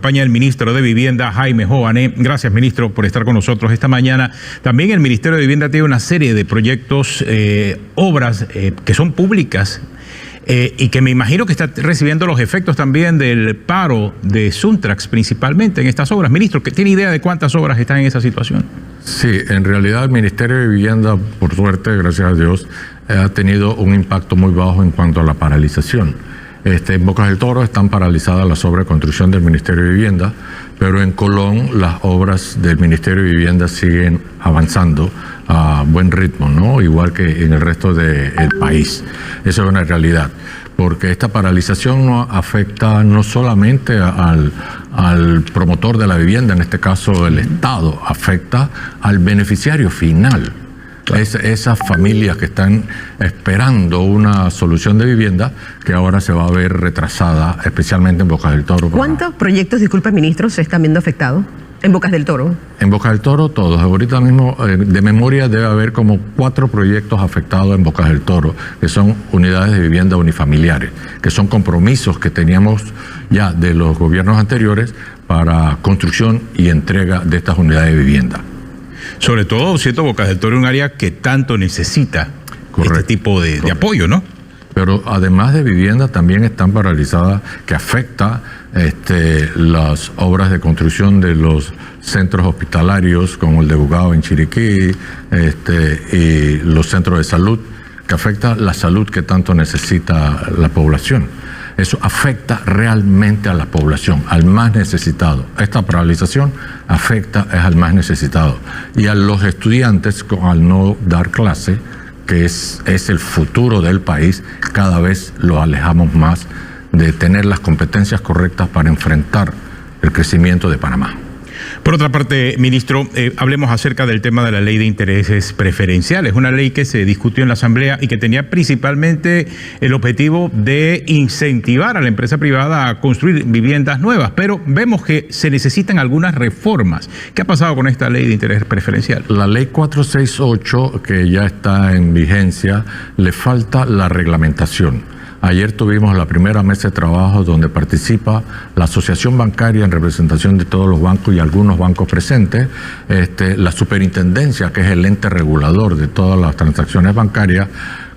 Acompaña el ministro de Vivienda, Jaime Joané. Gracias, ministro, por estar con nosotros esta mañana. También el Ministerio de Vivienda tiene una serie de proyectos, obras que son públicas y que me imagino que está recibiendo los efectos también del paro de Suntrax, principalmente en estas obras. Ministro, ¿tiene idea de cuántas obras están en esa situación? Sí, en realidad el Ministerio de Vivienda, por suerte, gracias a Dios, ha tenido un impacto muy bajo en cuanto a la paralización. En Bocas del Toro están paralizadas las obras de construcción del Ministerio de Vivienda, pero en Colón las obras del Ministerio de Vivienda siguen avanzando a buen ritmo, ¿no? Igual que en el resto del país. Eso es una realidad, porque esta paralización no afecta no solamente al promotor de la vivienda, en este caso el Estado, afecta al beneficiario final. Esas familias que están esperando una solución de vivienda que ahora se va a ver retrasada, especialmente en Bocas del Toro. ¿Cuántos proyectos, disculpa, ministro, se están viendo afectados en Bocas del Toro? En Bocas del Toro todos. Ahorita mismo de memoria debe haber como 4 proyectos afectados en Bocas del Toro, que son unidades de vivienda unifamiliares, que son compromisos que teníamos ya de los gobiernos anteriores para construcción y entrega de estas unidades de vivienda. Sobre todo, siento, Bocas del Toro es un área que tanto necesita este tipo de apoyo, ¿no? Pero además de vivienda también están paralizadas, que afecta las obras de construcción de los centros hospitalarios, como el de Bugao en Chiriquí, y los centros de salud, que afecta la salud que tanto necesita la población. Eso afecta realmente a la población, al más necesitado. Esta paralización afecta al más necesitado. Y a los estudiantes, al no dar clase, que es el futuro del país, cada vez lo alejamos más de tener las competencias correctas para enfrentar el crecimiento de Panamá. Por otra parte, ministro, hablemos acerca del tema de la ley de intereses preferenciales, una ley que se discutió en la Asamblea y que tenía principalmente el objetivo de incentivar a la empresa privada a construir viviendas nuevas, pero vemos que se necesitan algunas reformas. ¿Qué ha pasado con esta ley de interés preferencial? La ley 468, que ya está en vigencia, le falta la reglamentación. Ayer tuvimos la primera mesa de trabajo donde participa la Asociación Bancaria en representación de todos los bancos y algunos bancos presentes, la Superintendencia, que es el ente regulador de todas las transacciones bancarias,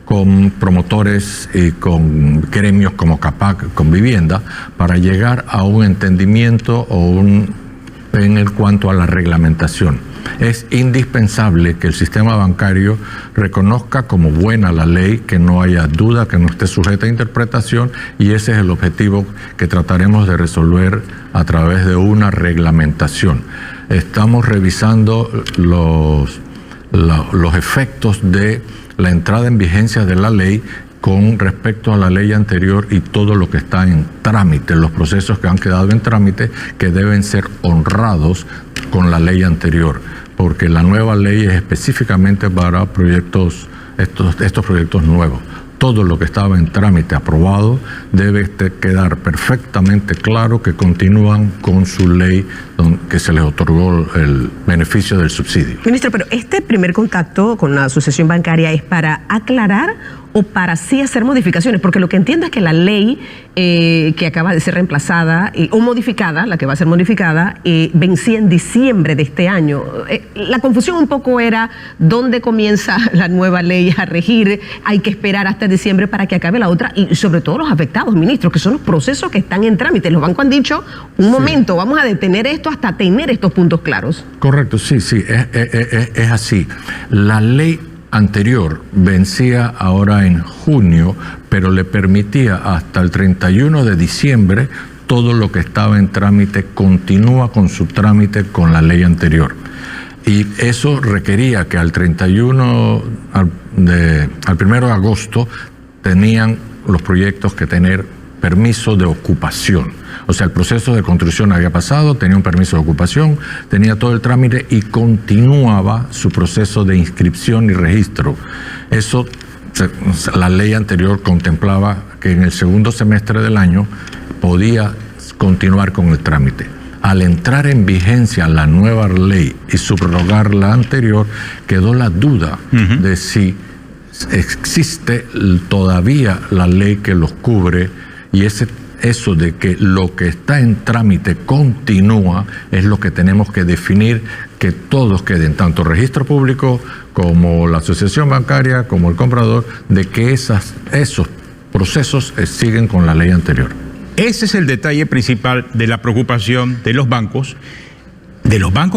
con promotores y con gremios como CAPAC, con vivienda, para llegar a un entendimiento en cuanto a la reglamentación. Es indispensable que el sistema bancario reconozca como buena la ley, que no haya duda, que no esté sujeta a interpretación, y ese es el objetivo que trataremos de resolver a través de una reglamentación. Estamos revisando los efectos de la entrada en vigencia de la ley con respecto a la ley anterior y todo lo que está en trámite, los procesos que han quedado en trámite, que deben ser honrados con la ley anterior, porque la nueva ley es específicamente para proyectos, estos proyectos nuevos. Todo lo que estaba en trámite aprobado debe quedar perfectamente claro que continúan con su ley que se les otorgó el beneficio del subsidio. Ministro, pero este primer contacto con la asociación bancaria es para aclarar o para sí hacer modificaciones, porque lo que entiendo es que la ley que acaba de ser reemplazada o modificada, la que va a ser modificada, vencía en diciembre de este año. La confusión un poco era dónde comienza la nueva ley a regir, hay que esperar hasta diciembre para que acabe la otra, y sobre todo los afectados, ministro, que son los procesos que están en trámite. Los bancos han dicho, un momento, vamos a detener esto hasta tener estos puntos claros. Correcto, sí, es así. La ley anterior vencía ahora en junio, pero le permitía hasta el 31 de diciembre todo lo que estaba en trámite continúa con su trámite con la ley anterior. Y eso requería que al 1 de agosto tenían los proyectos que tener permiso de ocupación. O sea, el proceso de construcción había pasado, tenía un permiso de ocupación, tenía todo el trámite y continuaba su proceso de inscripción y registro. Eso, la ley anterior contemplaba que en el segundo semestre del año podía continuar con el trámite. Al entrar en vigencia la nueva ley y subrogar la anterior, quedó la duda de si existe todavía la ley que los cubre, y ese eso de que lo que está en trámite continúa es lo que tenemos que definir, que todos queden, tanto registro público como la asociación bancaria, como el comprador, de que esos procesos siguen con la ley anterior. Ese es el detalle principal de la preocupación de los bancos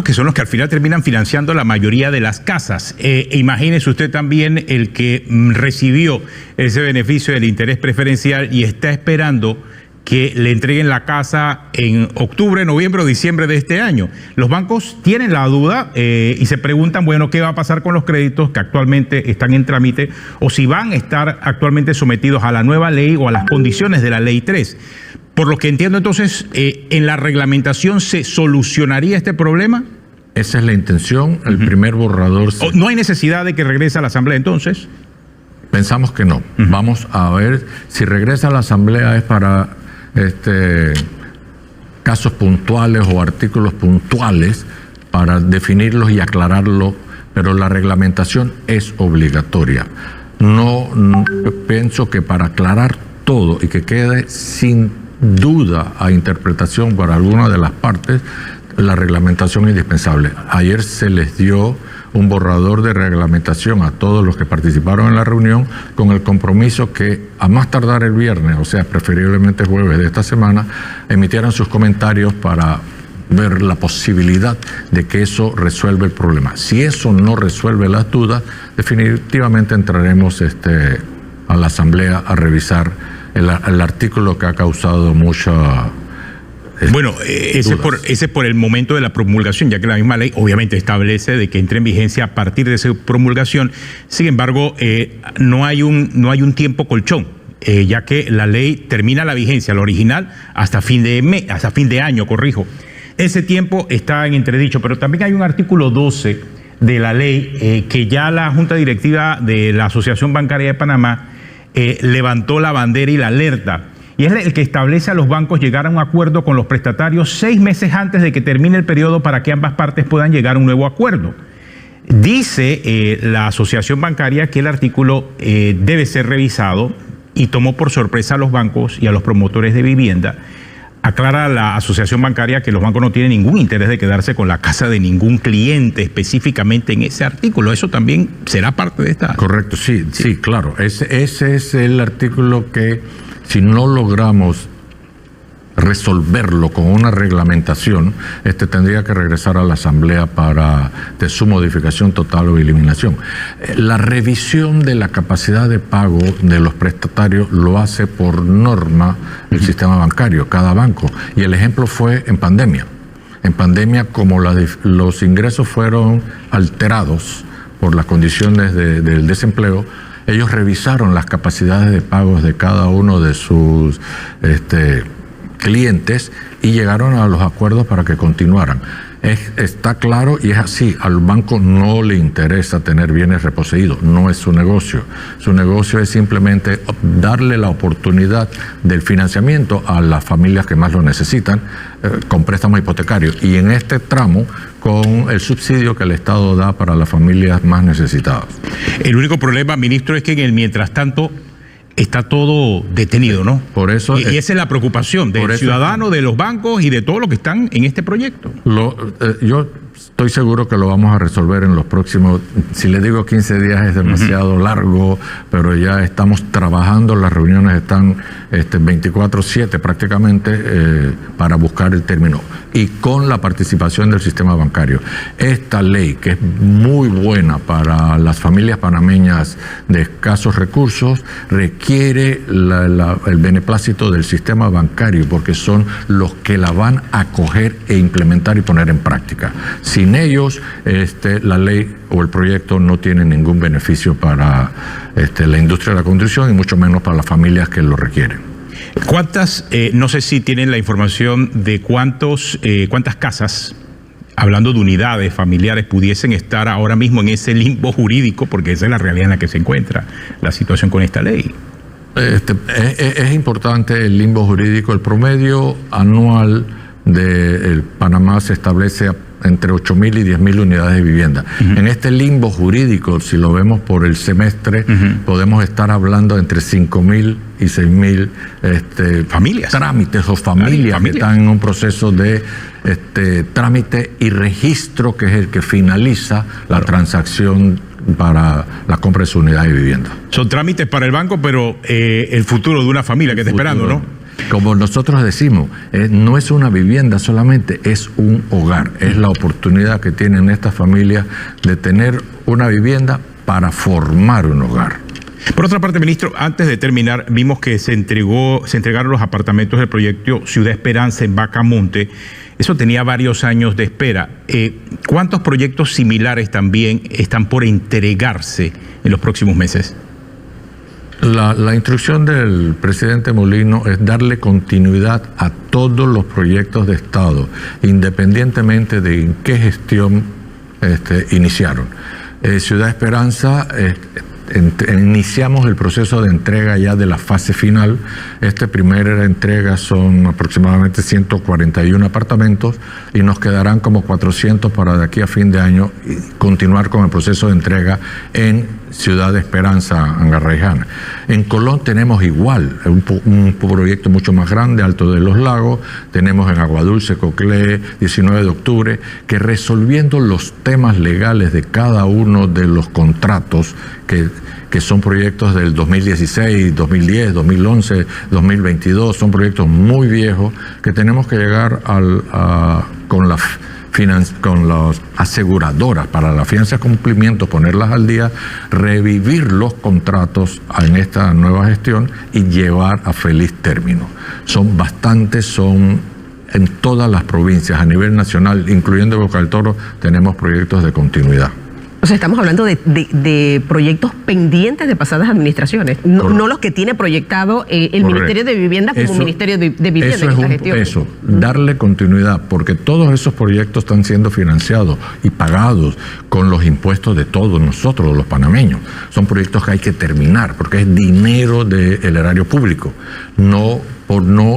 que son los que al final terminan financiando la mayoría de las casas. Imagínese usted también el que recibió ese beneficio del interés preferencial y está esperando que le entreguen la casa en octubre, noviembre o diciembre de este año. Los bancos tienen la duda y se preguntan, bueno, ¿qué va a pasar con los créditos que actualmente están en trámite o si van a estar actualmente sometidos a la nueva ley o a las condiciones de la Ley 3? Por lo que entiendo, entonces, ¿en la reglamentación se solucionaría este problema? Esa es la intención. El primer borrador... ¿No hay necesidad de que regrese a la Asamblea entonces? Pensamos que no. Vamos a ver si regresa a la Asamblea es para casos puntuales o artículos puntuales para definirlos y aclararlos, pero la reglamentación es obligatoria. No pienso que para aclarar todo y que quede sin duda a interpretación para alguna de las partes, la reglamentación es indispensable. Ayer se les dio un borrador de reglamentación a todos los que participaron en la reunión con el compromiso que a más tardar el viernes, o sea, preferiblemente jueves de esta semana, emitieran sus comentarios para ver la posibilidad de que eso resuelva el problema. Si eso no resuelve las dudas, definitivamente entraremos a la Asamblea a revisar el artículo que ha causado mucha... Bueno, ese es por el momento de la promulgación, ya que la misma ley obviamente establece de que entre en vigencia a partir de esa promulgación. Sin embargo, no hay un tiempo colchón, ya que la ley termina la vigencia, la original, hasta fin de año, corrijo. Ese tiempo está en entredicho, pero también hay un artículo 12 de la ley que ya la Junta Directiva de la Asociación Bancaria de Panamá levantó la bandera y la alerta. Y es el que establece a los bancos llegar a un acuerdo con los prestatarios 6 meses antes de que termine el periodo para que ambas partes puedan llegar a un nuevo acuerdo. Dice la asociación bancaria que el artículo debe ser revisado y tomó por sorpresa a los bancos y a los promotores de vivienda. Aclara la asociación bancaria que los bancos no tienen ningún interés de quedarse con la casa de ningún cliente específicamente en ese artículo. ¿Eso también será parte de esta? Correcto, sí, claro. Ese es el artículo que, si no logramos resolverlo con una reglamentación, tendría que regresar a la Asamblea de su modificación total o eliminación. La revisión de la capacidad de pago de los prestatarios lo hace por norma el sistema bancario, cada banco. Y el ejemplo fue en pandemia. En pandemia, como los ingresos fueron alterados por las condiciones del desempleo, ellos revisaron las capacidades de pagos de cada uno de sus clientes y llegaron a los acuerdos para que continuaran. Está claro y es así, al banco no le interesa tener bienes reposeídos, no es su negocio. Su negocio es simplemente darle la oportunidad del financiamiento a las familias que más lo necesitan con préstamos hipotecarios y en este tramo con el subsidio que el Estado da para las familias más necesitadas. El único problema, ministro, es que en el mientras tanto está todo detenido, ¿no? Por eso... Y esa es la preocupación del ciudadano, de los bancos y de todos los que están en este proyecto. Yo estoy seguro que lo vamos a resolver en los próximos... Si le digo 15 días es demasiado largo, pero ya estamos trabajando, las reuniones están 24/7 prácticamente para buscar el término. Y con la participación del sistema bancario. Esta ley, que es muy buena para las familias panameñas de escasos recursos, requiere el beneplácito del sistema bancario porque son los que la van a acoger e implementar y poner en práctica. Sin ellos, la ley o el proyecto no tiene ningún beneficio para la industria de la construcción y mucho menos para las familias que lo requieren. ¿Cuántas, no sé si tienen la información de cuántas casas, hablando de unidades familiares, pudiesen estar ahora mismo en ese limbo jurídico, porque esa es la realidad en la que se encuentra la situación con esta ley? Es importante el limbo jurídico. El promedio anual de Panamá se establece entre 8.000 y 10.000 unidades de vivienda. En este limbo jurídico, si lo vemos por el semestre, podemos estar hablando entre 5.000 y 6.000 familias, trámites o familias que están en un proceso de trámite y registro, que es el que finaliza la transacción para la compra de su unidad de vivienda. Son trámites para el banco, pero el futuro de una familia que está esperando, ¿no? Como nosotros decimos, no es una vivienda solamente, es un hogar. Es la oportunidad que tienen estas familias de tener una vivienda para formar un hogar. Por otra parte, ministro, antes de terminar, vimos que se entregaron los apartamentos del proyecto Ciudad Esperanza en Bacamonte. Eso tenía varios años de espera. ¿Cuántos proyectos similares también están por entregarse en los próximos meses? La instrucción del presidente Molino es darle continuidad a todos los proyectos de Estado, independientemente de en qué gestión iniciaron. Ciudad Esperanza, iniciamos el proceso de entrega ya de la fase final. Primera entrega son aproximadamente 141 apartamentos y nos quedarán como 400 para de aquí a fin de año continuar con el proceso de entrega en Ciudad Esperanza, Angarrayjana. En Colón tenemos igual un proyecto mucho más grande, Alto de los Lagos, tenemos en Aguadulce, Coclé, 19 de octubre, que resolviendo los temas legales de cada uno de los contratos que son proyectos del 2016, 2010, 2011, 2022, son proyectos muy viejos que tenemos que llegar con las aseguradoras para la fianza de cumplimiento, ponerlas al día, revivir los contratos en esta nueva gestión y llevar a feliz término. Son bastantes, son en todas las provincias, a nivel nacional, incluyendo Boca del Toro, tenemos proyectos de continuidad. O sea, estamos hablando de proyectos pendientes de pasadas administraciones, no los que tiene proyectado el Ministerio de Vivienda como Ministerio de Vivienda en esta gestión. Darle continuidad, porque todos esos proyectos están siendo financiados y pagados con los impuestos de todos nosotros, los panameños. Son proyectos que hay que terminar, porque es dinero del erario público,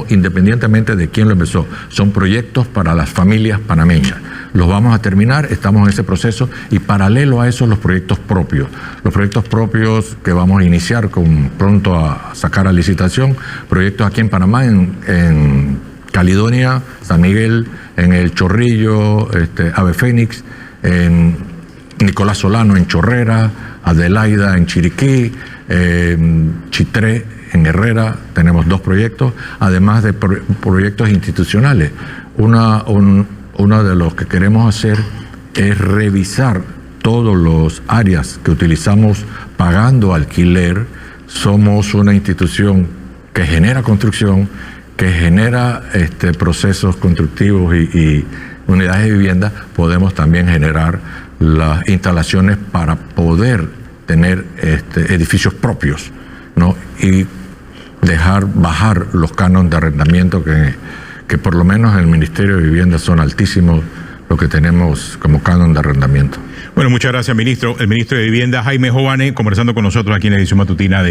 independientemente de quién lo empezó. Son proyectos para las familias panameñas. Los vamos a terminar, estamos en ese proceso, y paralelo a eso los proyectos propios. Los proyectos propios que vamos a iniciar pronto a sacar a licitación, proyectos aquí en Panamá, en Caledonia, San Miguel, en El Chorrillo, Ave Fénix, en Nicolás Solano en Chorrera, Adelaida en Chiriquí, Chitré en Herrera. Tenemos 2 proyectos, además de proyectos institucionales. Uno de los que queremos hacer es revisar todos los áreas que utilizamos pagando alquiler. Somos una institución que genera construcción, que genera procesos constructivos y unidades de vivienda. Podemos también generar las instalaciones para poder tener edificios propios, ¿no? Y bajar los cánones de arrendamiento que por lo menos en el Ministerio de Vivienda son altísimos lo que tenemos como canon de arrendamiento. Bueno, muchas gracias, ministro. El ministro de Vivienda, Jaime Jovane, conversando con nosotros aquí en la edición matutina de